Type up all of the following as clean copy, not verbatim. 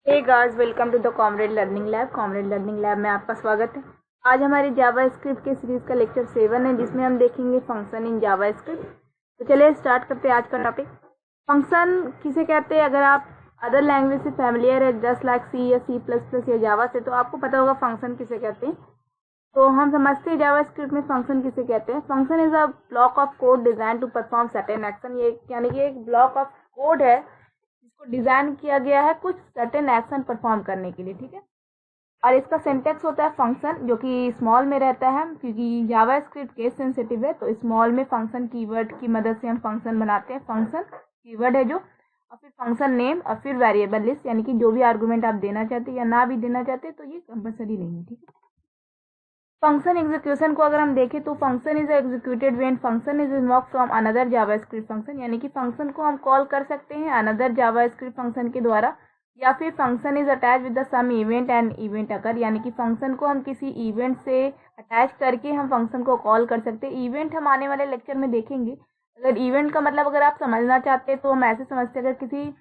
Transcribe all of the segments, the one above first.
Hey guys, welcome to the comrade learning lab. Comrade learning lab में आपका स्वागत है। आज हमारी जावा स्क्रिप्ट के सीरीज का लेक्चर 7 है, जिसमें हम देखेंगे फंक्शन इन जावा स्क्रिप्ट। तो चलिए स्टार्ट करते हैं आज का टॉपिक। फंक्शन किसे कहते हैं? अगर आप अदर लैंग्वेज से फैमिलियर है, जस्ट लाइक सी या सी प्लस प्लस या जावा से, तो आपको पता होगा फंक्शन किसे कहते हैं। तो हम समझते हैं जावा स्क्रिप्ट में फंक्शन किसे कहते हैं। Function is a block of code design to perform certain action. ये यानी कि एक ब्लॉक ऑफ कोड है जिसको डिजाइन किया गया है कुछ सर्टेन एक्शन परफॉर्म करने के लिए, ठीक है। और इसका सिंटेक्स होता है फंक्शन, जो कि स्मॉल में रहता है, क्योंकि जावा स्क्रिप्ट केस सेंसिटिव है। तो स्मॉल में फंक्शन कीवर्ड की मदद से हम फंक्शन बनाते हैं। फंक्शन कीवर्ड है जो, और फिर फंक्शन नेम, और फिर वेरिएबल लिस्ट, यानी कि जो भी आर्गुमेंट आप देना चाहते हैं या ना भी देना चाहते, तो ये कंपलसरी नहीं है, ठीक है। फंक्शन एग्जीक्यूशन को अगर हम देखें तो function is executed when function is invoked from another JavaScript function, यानी कि फंक्शन को हम कॉल कर सकते हैं अनदर जावास्क्रिप्ट फंक्शन के द्वारा, या फिर function is attach with the some event and event occur, यानी कि फंक्शन को हम किसी इवेंट से अटैच करके हम फंक्शन को कॉल कर सकते हैं। इवेंट हम आने वाले लेक्चर में देखेंगे। अगर इवेंट का मतलब अगर आप समझना चाहते हैं तो हम ऐसे समझते हैं, अगर किसी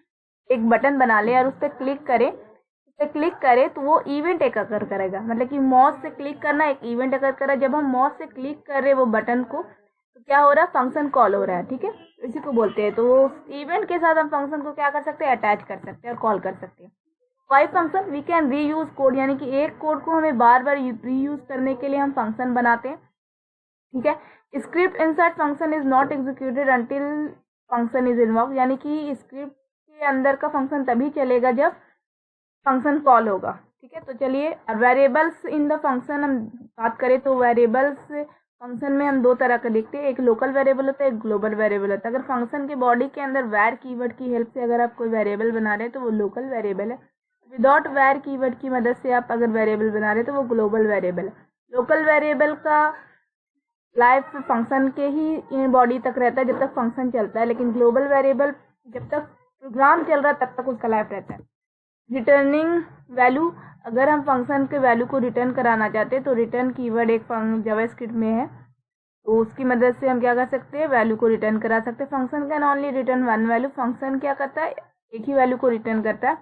एक बटन बना ले और उस पर क्लिक करे तो वो इवेंट एक अकर करेगा। मतलब कि माउस से क्लिक करना एक इवेंट अकर कर रहा है। जब हम माउस से क्लिक कर रहे वो बटन को, तो क्या हो रहा है? फंक्शन कॉल हो रहा है, ठीक है। इसी को बोलते हैं। तो इवेंट के साथ हम फंक्शन को क्या कर सकते हैं? अटैच कर सकते हैं और कॉल कर सकते हैं। Why function we can reuse code, यानी कि एक कोड को हमें बार बार रीयूज करने के लिए हम फंक्शन बनाते हैं, ठीक है। Script insert function is not executed until function is involve, यानी कि स्क्रिप्ट के अंदर का फंक्शन तभी चलेगा जब फंक्शन कॉल होगा, ठीक है। तो चलिए वेरिएबल्स इन द फंक्शन हम बात करें तो वेरिएबल्स फंक्शन में हम दो तरह का देखते हैं। एक लोकल वेरिएबल होता है, एक ग्लोबल वेरिएबल होता है। अगर फंक्शन के बॉडी के अंदर वैर कीवर्ड की हेल्प से अगर आप कोई वेरिएबल बना रहे हैं तो वो लोकल वेरिएबल है। विदाउट वैर कीवर्ड की मदद से आप अगर वेरिएबल बना रहे हैं तो वो ग्लोबल वेरिएबल है। लोकल वेरिएबल का लाइफ फंक्शन के ही बॉडी तक रहता है जब तक फंक्शन चलता है, लेकिन ग्लोबल वेरिएबल जब तक प्रोग्राम चल रहा है तब तक उसका लाइफ रहता है। रिटर्निंग वैल्यू, अगर हम फंक्शन के वैल्यू को रिटर्न कराना चाहते हैं तो रिटर्न कीवर्ड एक जावास्क्रिप्ट में है, तो उसकी मदद से हम क्या कर सकते हैं? वैल्यू को रिटर्न करा सकते हैं। Function can only return one value, function क्या करता है? एक ही वैल्यू को रिटर्न करता है।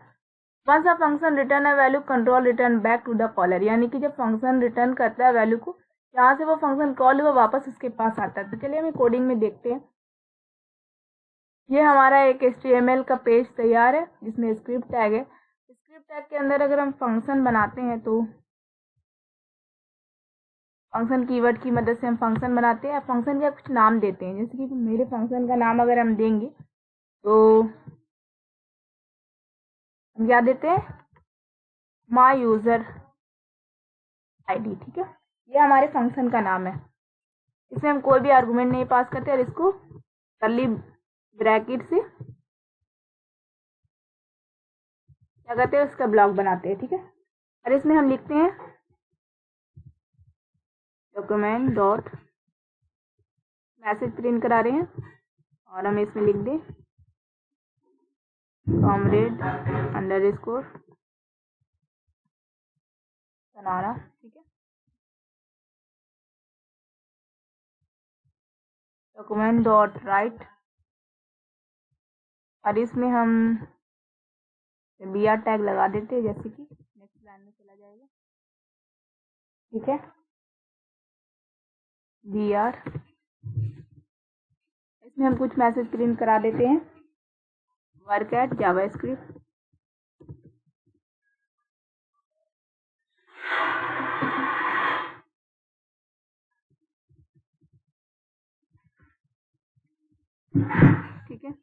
Once a function return a value control return back to the caller, यानी कि जब फंक्शन रिटर्न करता है वैल्यू को, जहाँ से वो फंक्शन कॉल हुआ वापस उसके पास आता है। तो चलिए हमें कोडिंग में देखते हैं। ये हमारा एक HTML का पेज तैयार है जिसमें स्क्रिप्ट टैग है। स्क्रिप्ट टैग के अंदर अगर हम फंक्शन बनाते हैं तो फंक्शन कीवर्ड की मदद से हम फंक्शन बनाते हैं। फंक्शन का कुछ नाम देते हैं, जैसे कि मेरे फंक्शन का नाम अगर हम देंगे तो हम क्या देते हैं? माई यूजर ID, ठीक है। ये हमारे फंक्शन का नाम है। इसमें हम कोई भी आर्गुमेंट नहीं पास करते और इसको कर्ली ब्रैकेट से क्या करते हैं? उसका ब्लॉक बनाते हैं, ठीक है। और इसमें हम लिखते हैं डॉक्यूमेंट डॉट मैसेज प्रिंट करा रहे हैं, और हम इसमें लिख दें कॉमरेड अंडरस्कोर सनारा, ठीक है। डॉक्यूमेंट डॉट राइट, और इसमें हम BR टैग लगा देते हैं, जैसे कि नेक्स्ट लाइन में चला जाएगा, ठीक है। BR, इसमें हम कुछ मैसेज प्रिंट करा देते हैं। वर्क एट जावास्क्रिप्ट, ठीक है।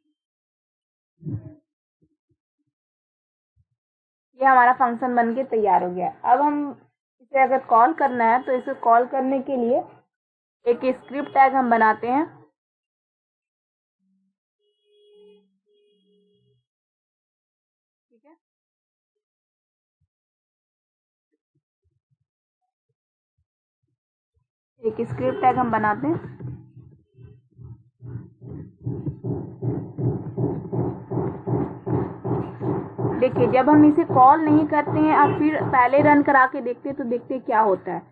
ये हमारा फंक्शन बनके तैयार हो गया। अब हम इसे अगर कॉल करना है तो इसे कॉल करने के लिए एक स्क्रिप्ट टैग हम बनाते हैं, ठीक है। एक स्क्रिप्ट टैग हम बनाते हैं, देखिए जब हम इसे कॉल नहीं करते हैं और फिर पहले रन करा के देखते हैं तो देखते हैं क्या होता है।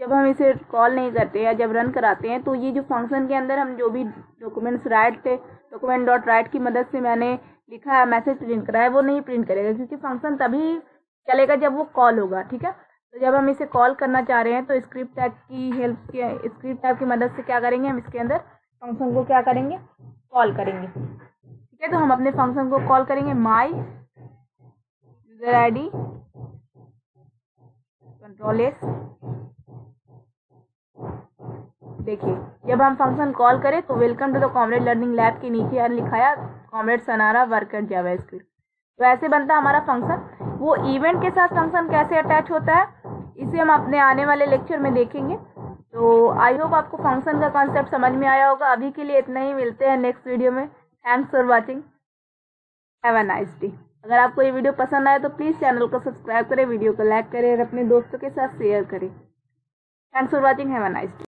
जब हम इसे कॉल नहीं करते या जब रन कराते हैं तो ये जो फंक्शन के अंदर हम जो भी डॉक्यूमेंट्स राइट थे, डॉक्यूमेंट डॉट राइट की मदद से मैंने लिखा है मैसेज प्रिंट करा है वो नहीं प्रिंट करेगा, क्योंकि फंक्शन तभी चलेगा जब वो कॉल होगा। ठीक है, तो जब हम इसे कॉल करना चाह रहे हैं तो स्क्रिप्ट टैग की हेल्प के स्क्रिप्ट टैग की मदद से क्या करेंगे, हम इसके अंदर फंक्शन को क्या करेंगे, कॉल करेंगे। ठीक है, तो हम अपने फंक्शन को कॉल करेंगे माई यूजर आईडी कंट्रोल-S। देखिए, जब हम फंक्शन कॉल करें तो welcome to the comrade learning lab के नीचे लिखाया कॉमरेड सनारा वर्क एट जावास्क्रिप्ट। तो ऐसे बनता है हमारा फंक्शन। वो इवेंट के साथ फंक्शन कैसे अटैच होता है इसे हम अपने आने वाले लेक्चर में देखेंगे। तो आई होप आपको फंक्शन का कॉन्सेप्ट समझ में आया होगा। अभी के लिए इतना ही, मिलते हैं नेक्स्ट वीडियो में। Thanks for watching, have a nice day. अगर आपको ये वीडियो पसंद आए तो प्लीज़ चैनल को सब्सक्राइब करें, वीडियो को लाइक करें और अपने दोस्तों के साथ शेयर करें। Thanks for watching, have a nice day.